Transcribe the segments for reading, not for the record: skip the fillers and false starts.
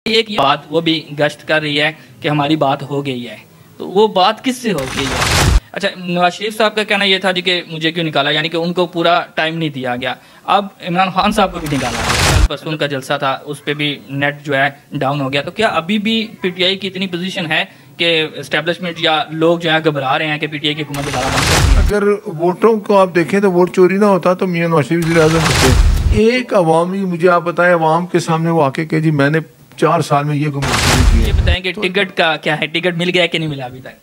एक बात वो भी गश्त कर रही है कि हमारी बात हो गई है, तो वो बात किससे हो गई है? अच्छा, नवाज शरीफ साहब का कहना ये था जी कि मुझे क्यों निकाला, यानी कि उनको पूरा टाइम नहीं दिया गया। अब इमरान खान साहब को भी निकाला गया, परसों का जलसा था उस पर भी नेट जो है डाउन हो गया। तो क्या अभी भी पीटीआई की इतनी पोजीशन है कि एस्टेब्लिशमेंट या लोग जो है घबरा रहे हैं कि पीटीआई की हुकूमत दोबारा बन सकती है? अगर वोटों को आप देखें तो वोट चोरी ना होता तो मियां नवाज शरीफ वज़ीर-ए-आज़म होते। एक अवामी, मुझे आप बताएं, अवाम के सामने वो आके कहे जी मैंने 4 साल में ये हुकूमत की है। ये बताएं कि टिकट का क्या है, टिकट मिल गया कि नहीं मिला अभी तक?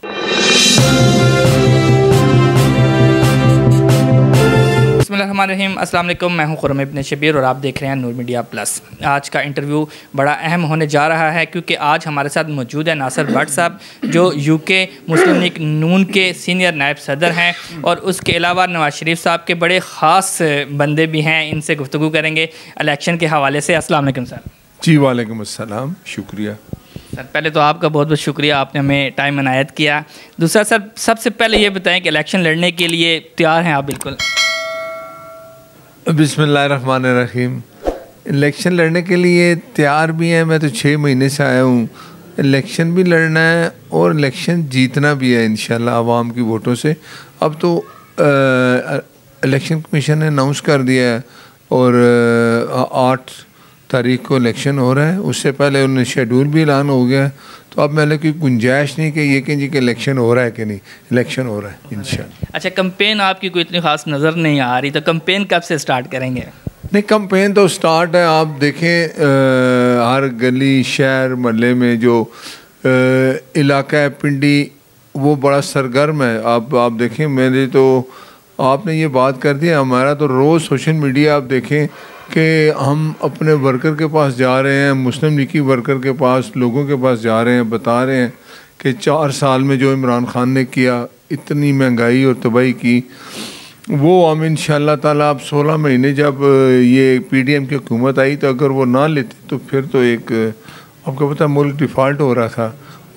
बिस्मिल्लाहिर्रहमानिर्रहीम, अस्सलाम वालेकुम। मैं हूं खुर्रम इब्न शबीर और आप देख रहे हैं नूर मीडिया प्लस। आज का इंटरव्यू बड़ा अहम होने जा रहा है क्योंकि आज हमारे साथ मौजूद है नासिर भट्ट साहब, जो यूके मुस्लिम लीग नून के सीनियर नायब सदर हैं, और उसके अलावा नवाज शरीफ साहब के बड़े ख़ास बंदे भी हैं। इनसे गुफ्तगू करेंगे इलेक्शन के हवाले से। अस्सलाम वालेकुम सर। जी वालेकुम अस्सलाम, शुक्रिया सर। पहले तो आपका बहुत बहुत शुक्रिया, आपने हमें टाइम इनायत किया। दूसरा सर, सबसे पहले ये बताएं कि इलेक्शन लड़ने के लिए तैयार हैं आप? बिल्कुल। बिस्मिल्लाहिर्रहमानिर्रहीम। इलेक्शन लड़ने के लिए तैयार भी हैं। मैं तो 6 महीने से आया हूँ। इलेक्शन भी लड़ना है और इलेक्शन जीतना भी है इंशाल्लाह आवाम की वोटों से। अब तो इलेक्शन कमीशन ने अनाउंस कर दिया है और 8 तारीख को इलेक्शन हो रहा है। उससे पहले उन्हें शेड्यूल भी ऐलान हो गया है। तो अब मैंने कोई गुंजाइश नहीं कि ये कहें जी कि इलेक्शन हो रहा है कि नहीं, इलेक्शन हो रहा है इंशाल्लाह। अच्छा, कैंपेन आपकी कोई इतनी खास नज़र नहीं आ रही, तो कैंपेन कब से स्टार्ट करेंगे? नहीं, कैंपेन तो स्टार्ट है। आप देखें हर गली शहर मोहल्ले में जो इलाका है पिंडी, वो बड़ा सरगर्म है। आप देखें, मेरे तो आपने ये बात कर दी, हमारा तो रोज़ सोशल मीडिया आप देखें कि हम अपने वर्कर के पास जा रहे हैं, मुस्लिम लीग की वर्कर के पास, लोगों के पास जा रहे हैं, बता रहे हैं कि 4 साल में जो इमरान खान ने किया, इतनी महंगाई और तबाही की, वो हम इंशाल्लाह ताला अब 16 महीने जब ये पीडीएम की हुकूमत आई तो अगर वो ना लेते तो फिर तो एक आपको पता मुल्क डिफ़ॉल्ट हो रहा था।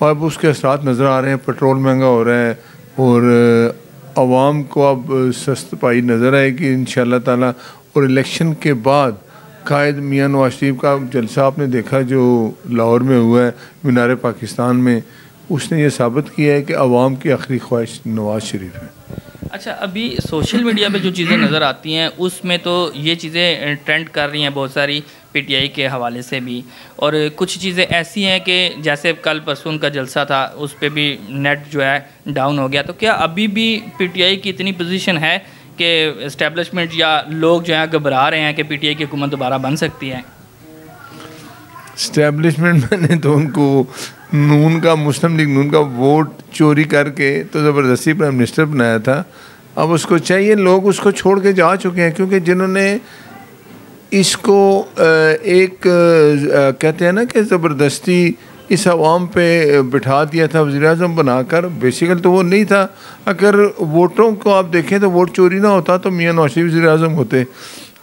और अब उसके असरात नज़र आ रहे हैं। पेट्रोल महंगा हो रहा है और आवाम को अब सस्त पाई नज़र आएगी इंशाल्लाह ताला। और इलेक्शन के बाद कायद मियां नवाज शरीफ का जलसा आपने देखा जो लाहौर में हुआ है मीनार पाकिस्तान में, उसने ये साबित किया है कि आवाम की आखिरी ख्वाहिश नवाज शरीफ है। अच्छा, अभी सोशल मीडिया पे जो चीज़ें नज़र आती हैं उसमें तो ये चीज़ें ट्रेंड कर रही हैं बहुत सारी, पीटीआई के हवाले से भी, और कुछ चीज़ें ऐसी हैं कि जैसे कल परसों का जलसा था उस पर भी नेट जो है डाउन हो गया। तो क्या अभी भी पीटीआई की इतनी पोजीशन है कि एस्टेब्लिशमेंट या लोग जो है घबरा रहे हैं कि पीटीआई की हुकूमत दोबारा बन सकती है? इस्टेब्लिशमेंट, मैंने तो उनको नून का, मुस्लिम लीग नून का वोट चोरी करके तो ज़बरदस्ती प्राइम मिनिस्टर बनाया था। अब उसको चाहिए, लोग उसको छोड़ के जा चुके हैं, क्योंकि जिन्होंने इसको एक कहते हैं ना कि ज़बरदस्ती इस आवाम पे बिठा दिया था वज़ीर-ए-आज़म बनाकर, बेसिकल तो वो नहीं था। अगर वोटों को आप देखें तो वोट चोरी ना होता तो मियां नवाज शरीफ वज़ीर-ए-आज़म होते।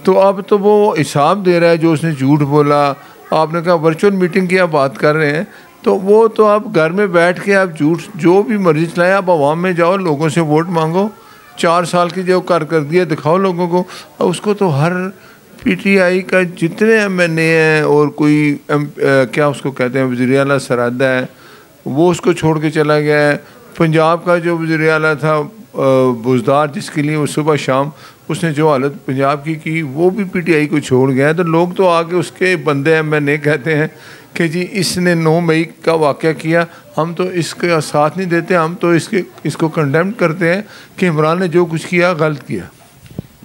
तो अब तो वो हिसाब दे रहा है जो उसने झूठ बोला। आपने कहा वर्चुअल मीटिंग की आप बात कर रहे हैं, तो वो तो आप घर में बैठ के आप झूठ जो भी मर्जी चलाएं, आप आवाम में जाओ, लोगों से वोट मांगो, 4 साल की जो कारकर्दगी दिखाओ लोगों को। उसको तो हर पीटीआई का जितने एमएनए हैं और कोई क्या उसको कहते हैं वज़ीर आला सरादा है, वो उसको छोड़ के चला गया है। पंजाब का जो वज़ीर आला था बुज़दार, जिसके लिए वो सुबह शाम उसने जो हालत पंजाब की वो भी पीटीआई को छोड़ गया है। तो लोग तो आगे उसके बंदे एमएनए कहते हैं कि जी इसने 9 मई का वाक़या किया, हम तो इसका साथ नहीं देते, हम तो इसको कंडेम करते हैं कि इमरान ने जो कुछ किया गलत किया।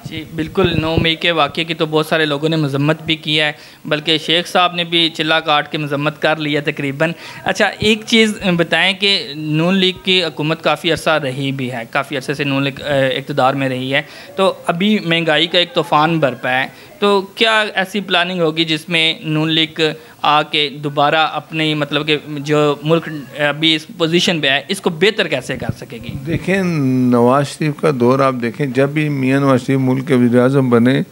जी बिल्कुल, 9 मई के वाक़े की तो बहुत सारे लोगों ने मजम्मत भी की है, बल्कि शेख साहब ने भी चिल्ला काट के मजम्मत कर लिया तकरीबन। अच्छा, एक चीज़ बताएं कि नून लीग की हुकूमत काफ़ी अर्सा रही भी है, काफ़ी अरसे से नून लीग इक़्तिदार में रही है, तो अभी महंगाई का एक तूफ़ान बरपा है, तो क्या ऐसी प्लानिंग होगी जिसमें नून लीग आके दोबारा अपनी, मतलब कि जो मुल्क अभी इस पोजीशन पे है, इसको बेहतर कैसे कर सकेगी? देखें, नवाज शरीफ का दौर आप देखें, जब भी मियां नवाज शरीफ मुल्क के वज़ीर-ए-आज़म बने,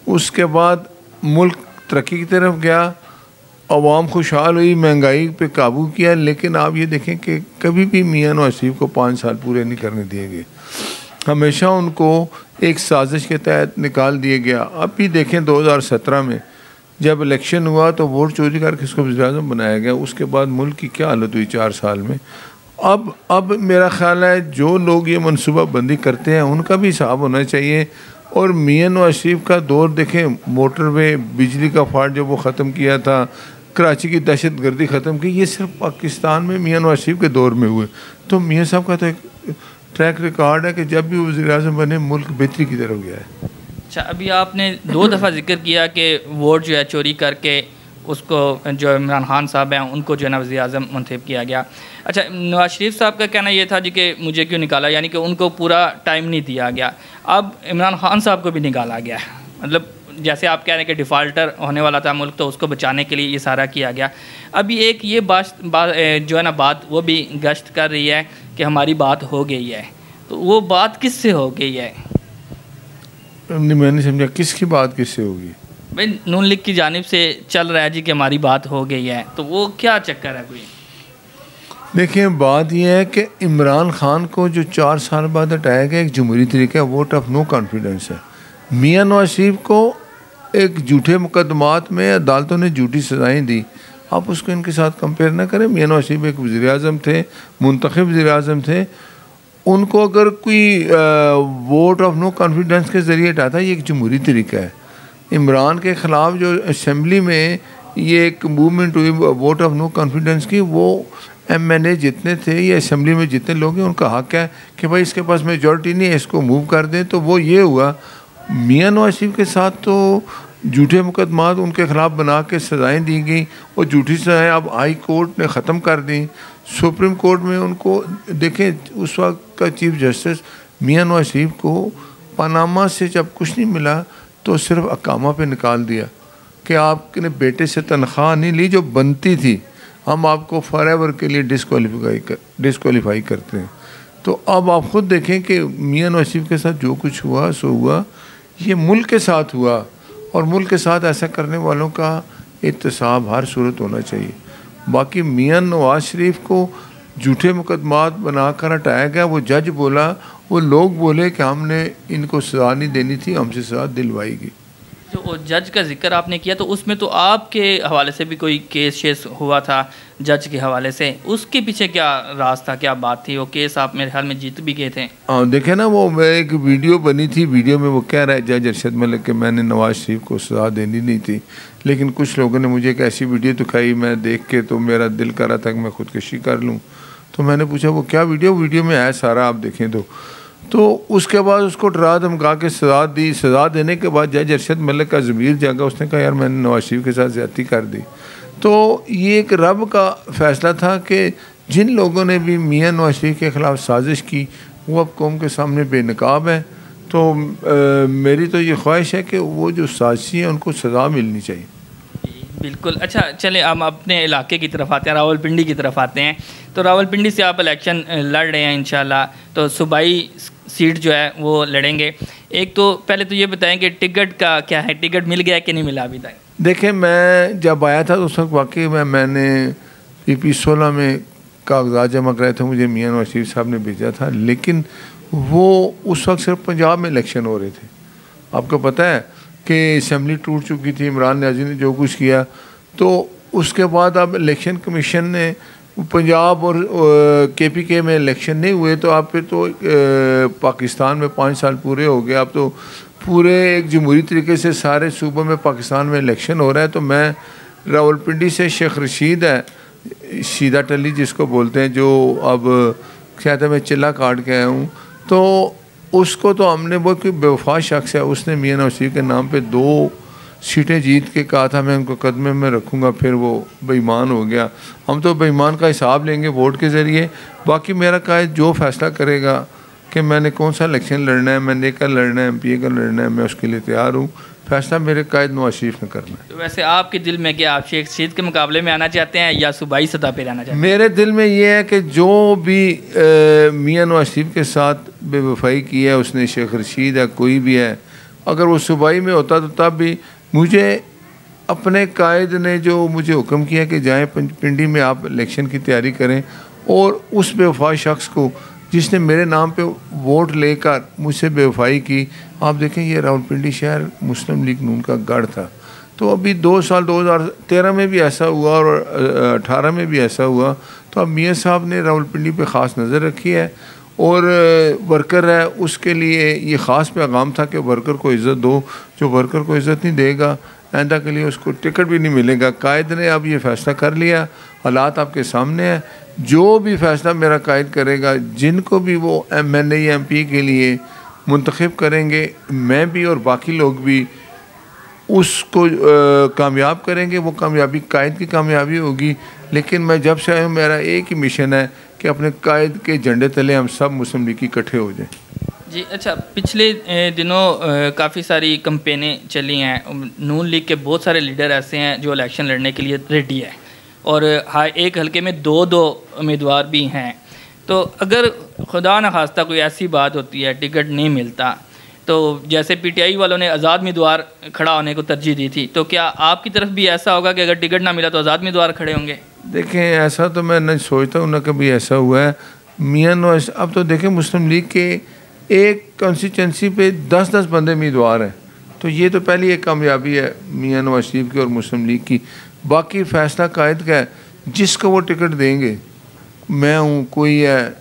उसके बाद मुल्क तरक्की की तरफ गया, अवाम खुशहाल हुई, महंगाई पे काबू किया। लेकिन आप ये देखें कि कभी भी मियां नवाज शरीफ को 5 साल पूरे नहीं करने दिए गए, हमेशा उनको एक साजिश के तहत निकाल दिया गया। अब भी देखें 2017 में जब इलेक्शन हुआ तो वोट चोरी करके इसको वज़ीर-ए-आज़म बनाया गया। उसके बाद मुल्क की क्या हालत हुई 4 साल में। अब मेरा ख़्याल है जो लोग ये मनसूबा बंदी करते हैं उनका भी हिसाब होना चाहिए। और मियां नवाज शरीफ का दौर देखें, मोटरवे, बिजली का फाल्ट जो वो ख़त्म किया था, कराची की दहशत गर्दी ख़त्म की, ये सिर्फ पाकिस्तान में मियां नवाज शरीफ के दौर में हुए। तो मियां साहब का तो एक ट्रैक रिकॉर्ड है कि जब भी वज़ीर-ए-आज़म बने मुल्क बेहतरी की तरफ गया है। अच्छा, अभी आपने 2 दफ़ा जिक्र किया कि वोट जो है चोरी करके उसको जो इमरान खान साहब हैं उनको जो है ना वज़ीर-ए-आज़म मुंतखब किया गया। अच्छा, नवाज शरीफ साहब का कहना ये था जी कि मुझे क्यों निकाला, यानी कि उनको पूरा टाइम नहीं दिया गया। अब इमरान खान साहब को भी निकाला गया, मतलब जैसे आप कह रहे हैं कि डिफ़ाल्टर होने वाला था मुल्क, तो उसको बचाने के लिए ये सारा किया गया। अभी एक ये जो है ना बात वो भी गश्त कर रही है कि हमारी बात हो गई है, तो वो बात किससे हो गई है? मैंने समझा किसकी बात किससे होगी? भाई नून लीग की जानिब से चल रहा है जी कि हमारी बात हो गई है, तो वो क्या चक्कर है कोई? देखिए, बात यह है कि इमरान खान को जो 4 साल बाद हटाया गया एक जमहूरी तरीका वोट ऑफ नो कॉन्फिडेंस है। मियां नवाज शरीफ को एक झूठे मुकदमात में अदालतों ने झूठी सज़ाएँ दी, आप उसको इनके साथ कंपेयर ना करें। मियां नवाज शरीफ एक वज़ीर-ए-आज़म थे, मुंतखब वज़ीर-ए-आज़म थे। उनको अगर कोई वोट ऑफ नो कॉन्फिडेंस के ज़रिए हटाता है, ये एक जमहूरी तरीका है। इमरान के ख़िलाफ़ जो असम्बली में ये एक मूवमेंट हुई वोट ऑफ नो कॉन्फिडेंस की, वो MNA जितने थे ये असम्बली में जितने लोग हैं उनका हक़ है कि भाई इसके पास मेजॉरिटी नहीं है, इसको मूव कर दें। तो वो ये हुआ। मियां नवाज शरीफ के साथ तो झूठे मुकदमात उनके ख़िलाफ़ बना के सज़ाएँ दी गई और झूठी सज़ाएँ अब हाई कोर्ट ने ख़त्म कर दी। सुप्रीम कोर्ट में उनको देखें, उस वक्त का चीफ जस्टिस मियां नवाज शरीफ को पनामा से जब कुछ नहीं मिला तो सिर्फ अकामा पे निकाल दिया कि आपने बेटे से तनख्वाह नहीं ली जो बनती थी, हम आपको फॉरएवर के लिए डिस्क्वालीफाई करते हैं। तो अब आप ख़ुद देखें कि मियां नवाज शरीफ के साथ जो कुछ हुआ सो हुआ, ये मुल्क के साथ हुआ और मुल्क के साथ ऐसा करने वालों का एहतसाब हर सूरत होना चाहिए। बाकी मियां नवाज शरीफ को झूठे मुकदमात बनाकर हटाया गया, वो जज बोला, वो लोग बोले कि हमने इनको सज़ा नहीं देनी थी, हमसे सज़ा दिलवाई गई। जो जज का जिक्र आपने किया तो उसमें तो आपके हवाले से भी कोई केस शेस हुआ था जज के हवाले से, उसके पीछे क्या राज था, क्या बात थी? वो केस आप मेरे ख्याल में जीत भी गए थे। हाँ, देखे ना, वो एक वीडियो बनी थी, वीडियो में वो कह रहा है जज अरशद मलिक कि मैंने नवाज शरीफ को सज़ा देनी नहीं थी, लेकिन कुछ लोगों ने मुझे एक ऐसी वीडियो दिखाई, मैं देख के तो मेरा दिल कर रहा था कि मैं खुदकुशी कर लूँ। तो मैंने पूछा वो क्या वीडियो में है सारा, आप देखें। तो उसके बाद उसको डरा धमका के सज़ा दी। सज़ा देने के बाद जज अरशद मलिक का ज़मीर जागा, उसने कहा यार मैंने नवाज शरीफ के साथ ज़्यादती कर दी। तो ये एक रब का फ़ैसला था कि जिन लोगों ने भी मियां नवाज शरीफ के ख़िलाफ़ साजिश की वो अब कौम के सामने बेनकाब है। तो मेरी तो ये ख्वाहिश है कि वो जो साजिशी हैं उनको सज़ा मिलनी चाहिए। बिल्कुल। अच्छा, चले हम अपने इलाके की तरफ आते हैं, रावलपिंडी की तरफ आते हैं। तो रावलपिंडी से आप इलेक्शन लड़ रहे हैं इंशाल्लाह, तो सूबाई सीट जो है वो लड़ेंगे। एक तो पहले तो ये बताएं कि टिकट का क्या है, टिकट मिल गया कि नहीं मिला अभी तक? देखें, मैं जब आया था तो उस वक्त वाकई मैंने PP 16 में कागजात जमा कराए थे, मुझे मियां नवाज शरीफ साहब ने भेजा था, लेकिन वो उस वक्त सिर्फ पंजाब में इलेक्शन हो रहे थे। आपको पता है कि असम्बली टूट चुकी थी, इमरान न्याजी ने जो कुछ किया, तो उसके बाद अब इलेक्शन कमीशन ने पंजाब और KPK में इलेक्शन नहीं हुए, तो आप फिर तो पाकिस्तान में 5 साल पूरे हो गए, अब तो पूरे एक जमहूरी तरीके से सारे सूबों में पाकिस्तान में इलेक्शन हो रहा है। तो मैं रावलपिंडी से शेख रशीद है, सीधा टली जिसको बोलते हैं, जो अब कहते हैं मैं चिल्ला काट के आया हूँ, तो उसको तो हमने, वो कोई बेवफा शख्स है, उसने मियां नवाज शरीफ के नाम पे 2 सीटें जीत के कहा था मैं उनको कदमे में रखूँगा, फिर वो बेईमान हो गया। हम तो बेईमान का हिसाब लेंगे वोट के ज़रिए। बाकी मेरा कायद जो फैसला करेगा कि मैंने कौन सा इलेक्शन लड़ना है, मैंने का लड़ना है, MPA का लड़ना है, मैं उसके लिए तैयार हूँ। फैसला मेरे कायद नवाज शरीफ ने करना है। तो वैसे आपके दिल में क्या, आप शेख रशीद के मुकाबले में आना चाहते हैं या सूबाई सतह पर आना चाहते हैं? मेरे दिल में ये है कि जो भी मियां नवाज शरीफ के साथ बेवफाई की है उसने, शेख रशीद है, कोई भी है, अगर वो सूबाई में होता तो तब भी मुझे अपने कायद ने जो मुझे हुक्म किया कि जाएँ पिंडी में आप इलेक्शन की तैयारी करें, और उस बेवफा शख्स को जिसने मेरे नाम पे वोट लेकर मुझसे बेवफाई की, आप देखें ये रावलपिंडी शहर मुस्लिम लीग नून का गढ़ था, तो अभी 2 साल 2013 में भी ऐसा हुआ और 18 में भी ऐसा हुआ। तो अब मियाँ साहब ने रावलपिंडी पे ख़ास नज़र रखी है और वर्कर है उसके लिए ये ख़ास पैगाम था कि वर्कर को इज़्ज़त दो, जो वर्कर को इज़्ज़त नहीं देगा आइंदा के लिए उसको टिकट भी नहीं मिलेगा। कायद ने अब ये फ़ैसला कर लिया, हालात आपके सामने है। जो भी फ़ैसला मेरा कायद करेगा, जिनको भी वो MNA या MP के लिए मुंतखब करेंगे, मैं भी और बाकी लोग भी उसको कामयाब करेंगे। वो कामयाबी कायद की कामयाबी होगी। लेकिन मैं जब से आया हूँ मेरा एक ही मिशन है कि अपने कायद के झंडे तले हम सब मुस्लिम लीग इकट्ठे हो जाएं। जी अच्छा, पिछले दिनों काफ़ी सारी कंपेनें चली हैं। नून लीग के बहुत सारे लीडर ऐसे हैं जो इलेक्शन लड़ने के लिए रेडी है और एक हलके में 2-2 उम्मीदवार भी हैं। तो अगर खुदा न खास्ता कोई ऐसी बात होती है, टिकट नहीं मिलता, तो जैसे PTI वालों ने आज़ाद उम्मीदवार खड़ा होने को तरजीह दी थी, तो क्या आपकी तरफ भी ऐसा होगा कि अगर टिकट ना मिला तो आज़ाद उम्मीदवार खड़े होंगे? देखें, ऐसा तो मैं नहीं सोचता हूँ, ना कभी ऐसा हुआ है। मियाँ नवाज, अब तो देखें मुस्लिम लीग के एक कॉन्स्टिट्यूंसी पे 10-10 बंदे उम्मीदवार हैं, तो ये तो पहली एक कामयाबी है मियाँ नवाज शरीफ की और मुस्लिम लीग की। बाकी फ़ैसला कायद का है, जिसको वो टिकट देंगे। मैं हूँ, कोई है,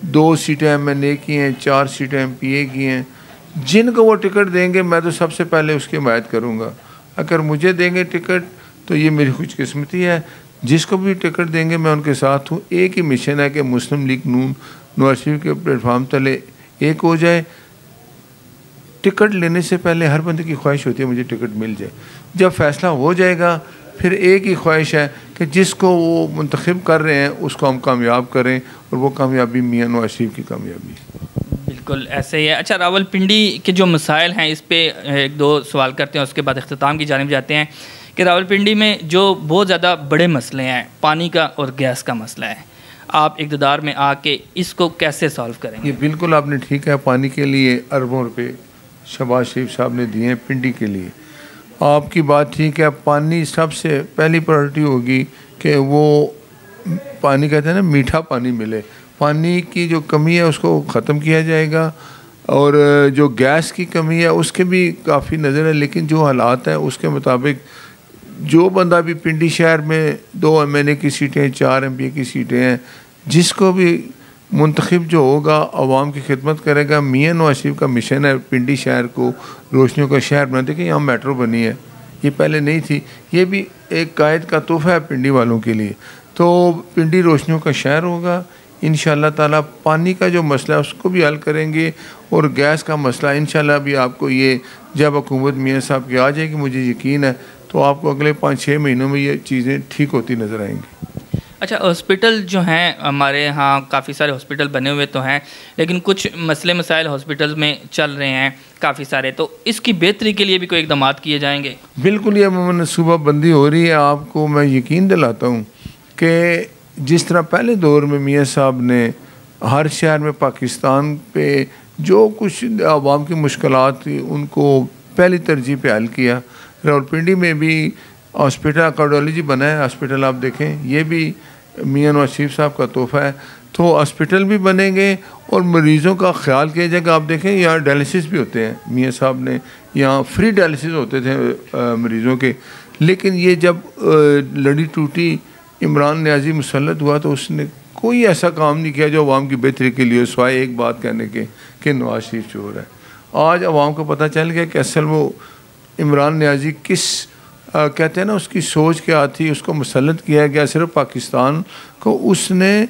2 सीटें MNA की हैं, 4 सीटें MPA की हैं, जिनको वो टिकट देंगे मैं तो सबसे पहले उसकी हिमायत करूँगा। अगर मुझे देंगे टिकट तो ये मेरी खुशकिस्मती है, जिसको भी टिकट देंगे मैं उनके साथ हूँ। एक ही मिशन है कि मुस्लिम लीग नून नवाज शरीफ के प्लेटफार्म तले एक हो जाए। टिकट लेने से पहले हर बंदे की ख्वाहिश होती है मुझे टिकट मिल जाए। जब फ़ैसला हो जाएगा फिर एक ही ख्वाहिश है कि जिसको वो मुंतखब कर रहे हैं उसको हम कामयाब करें, और वो कामयाबी मियाँ नवाज शरीफ की कामयाबी। बिल्कुल ऐसे ही है। अच्छा, रावलपिंडी के जो मसाइल हैं इस पे 1-2 सवाल करते हैं, उसके बाद अख्ताम की जानिब जाते हैं कि रावलपिंडी में जो बहुत ज़्यादा बड़े मसले हैं, पानी का और गैस का मसला है, आप इक़्तिदार में आके इसको कैसे सॉल्व करेंगे? ये बिल्कुल आपने ठीक है, पानी के लिए अरबों रुपये शहबाज शरीफ साहब ने दिए हैं पिंडी के लिए। आपकी बात ठीक है, पानी सबसे पहली प्रायोरिटी होगी कि वो पानी कहते हैं ना, मीठा पानी मिले। पानी की जो कमी है उसको ख़त्म किया जाएगा, और जो गैस की कमी है उसके भी काफ़ी नज़र है। लेकिन जो हालात हैं उसके मुताबिक जो बंदा भी पिंडी शहर में 2 MNA की सीटें, 4 MPA की सीटें हैं, जिसको भी मुंतखब जो होगा आवाम की खिदमत करेगा। मियाँ नवाज शरीफ का मिशन है पिंडी शहर को रोशनियों का शहर बना। देखिए यहाँ मेट्रो बनी है, ये पहले नहीं थी, ये भी एक कायद का तोहफ़ा है पिंडी वालों के लिए। तो पिंडी रोशनियों का शहर होगा इंशाअल्लाह ताला। पानी का जो मसला है उसको भी हल करेंगे, और गैस का मसला इंशाअल्लाह भी आपको ये जब हुकूमत मियाँ साहब की आ जाएगी, मुझे यकीन है तो आपको अगले 5-6 महीनों में ये चीज़ें ठीक होती नज़र आएंगी। अच्छा, हॉस्पिटल जो हैं हमारे यहाँ काफ़ी सारे हॉस्पिटल बने हुए तो हैं, लेकिन कुछ मसले मसाइल हॉस्पिटल में चल रहे हैं काफ़ी सारे, तो इसकी बेहतरी के लिए भी कोई इक़दाम किए जाएंगे? बिल्कुल, ये मनसूबा बंदी हो रही है। आपको मैं यकीन दिलाता हूँ कि जिस तरह पहले दौर में मियाँ साहब ने हर शहर में पाकिस्तान पे जो कुछ आवाम की मुश्किलात थी उनको पहली तरजीह पे हल किया। रावलपिंडी में भी हॉस्पिटल कार्डियोलॉजी बना है, हॉस्पिटल आप देखें, ये भी मियाँ नवाज शरीफ साहब का तोहफ़ा है। तो हॉस्पिटल भी बनेंगे और मरीज़ों का ख्याल किया जाएगा। आप देखें यहाँ डायलिसिस भी होते हैं, मियाँ साहब ने यहाँ फ्री डायलिसिस होते थे मरीज़ों के। लेकिन ये जब लड़ी टूटी, इमरान न्याजी मुसल्लत हुआ, तो उसने कोई ऐसा काम नहीं किया जो अवाम की बेहतरी के लिए, सिवाय एक बात कहने के कि नवाज शरीफ चोर है। आज अवाम को पता चल गया कि असल वो इमरान न्याजी किस कहते हैं ना, उसकी सोच क्या थी, उसको मुसल्लत किया गया सिर्फ पाकिस्तान को। उसने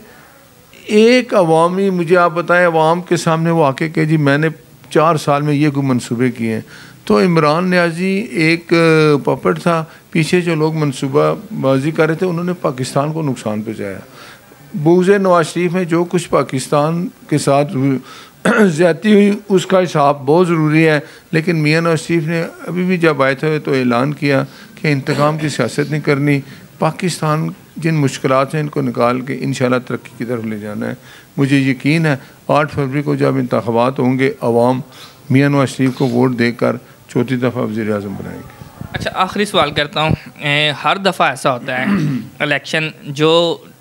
एक अवामी, मुझे आप बताएं, अवाम के सामने वो आके कहे जी मैंने 4 साल में ये कोई मनसूबे किए हैं। तो इमरान न्याजी एक पपट था, पीछे जो लोग मनसूबाबाजी कर रहे थे उन्होंने पाकिस्तान को नुकसान पहुँचाया। बुग़्ज़ नवाज शरीफ में जो कुछ पाकिस्तान के साथ ज़्यादती हुई उसका हिसाब बहुत ज़रूरी है। लेकिन मियाँ नवाज शरीफ ने अभी भी जब आए थे तो ऐलान किया कि इंतकाम की सियासत नहीं करनी, पाकिस्तान जिन मुश्किलात हैं इनको निकाल के इंशाल्लाह तरक्की की तरफ ले जाना है। मुझे यकीन है 8 फरवरी को जब इंतखाबात होंगे, अवाम मियाँ नवाज शरीफ को वोट देकर चौथी दफ़ा वज़ीर-ए-आज़म बनाएंगे। अच्छा, आखिरी सवाल करता हूँ, हर दफ़ा ऐसा होता है इलेक्शन, जो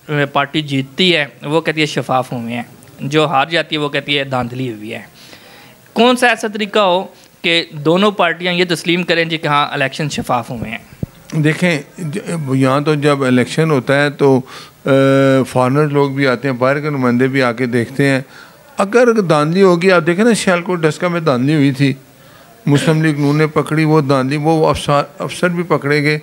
पार्टी जीतती है वो कहती है शफाफ हुए हैं, जो हार जाती है वो कहती है धांधली हुई है। कौन सा ऐसा तरीका हो कि दोनों पार्टियां ये तस्लीम करें जी कि हाँ इलेक्शन शफाफ हुए हैं? देखें, यहाँ तो जब इलेक्शन होता है तो फॉरेनर लोग भी आते हैं, बाहर के नुमाइंदे भी आके देखते हैं। अगर धांधली होगी, आप देखें ना सियालकोट डस्का में धांधली हुई थी, मुस्लिम लीग नून ने पकड़ी वो धांधली, वो अफसर भी पकड़े गए।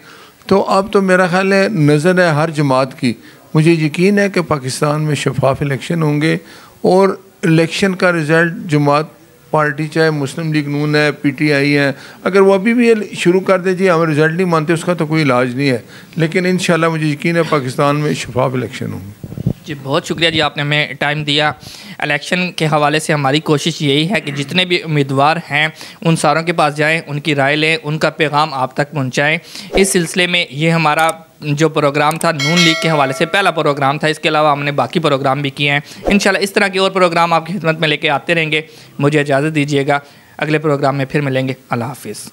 तो अब तो मेरा ख्याल है नज़र है हर जमात की, मुझे यकीन है कि पाकिस्तान में शफाफ इलेक्शन होंगे और इलेक्शन का रिज़ल्ट जमात पार्टी चाहे मुस्लिम लीग नून है, PTI है, अगर वो अभी भी शुरू कर दे जी हम रिज़ल्ट नहीं मानते, उसका तो कोई इलाज नहीं है। लेकिन इंशाल्लाह मुझे यकीन है पाकिस्तान में शफाफ इलेक्शन होंगे। जी बहुत शुक्रिया जी, आपने हमें टाइम दिया। इलेक्शन के हवाले से हमारी कोशिश यही है कि जितने भी उम्मीदवार हैं उन सारों के पास जाएं, उनकी राय लें, उनका पैगाम आप तक पहुंचाएं। इस सिलसिले में ये हमारा जो प्रोग्राम था नून लीग के हवाले से पहला प्रोग्राम था। इसके अलावा हमने बाकी प्रोग्राम भी किए हैं। इंशाल्लाह इस तरह के और प्रोग्राम आपकी खिदमत में लेके आते रहेंगे। मुझे इजाज़त दीजिएगा, अगले प्रोग्राम में फिर मिलेंगे। अल्लाह हाफिज़।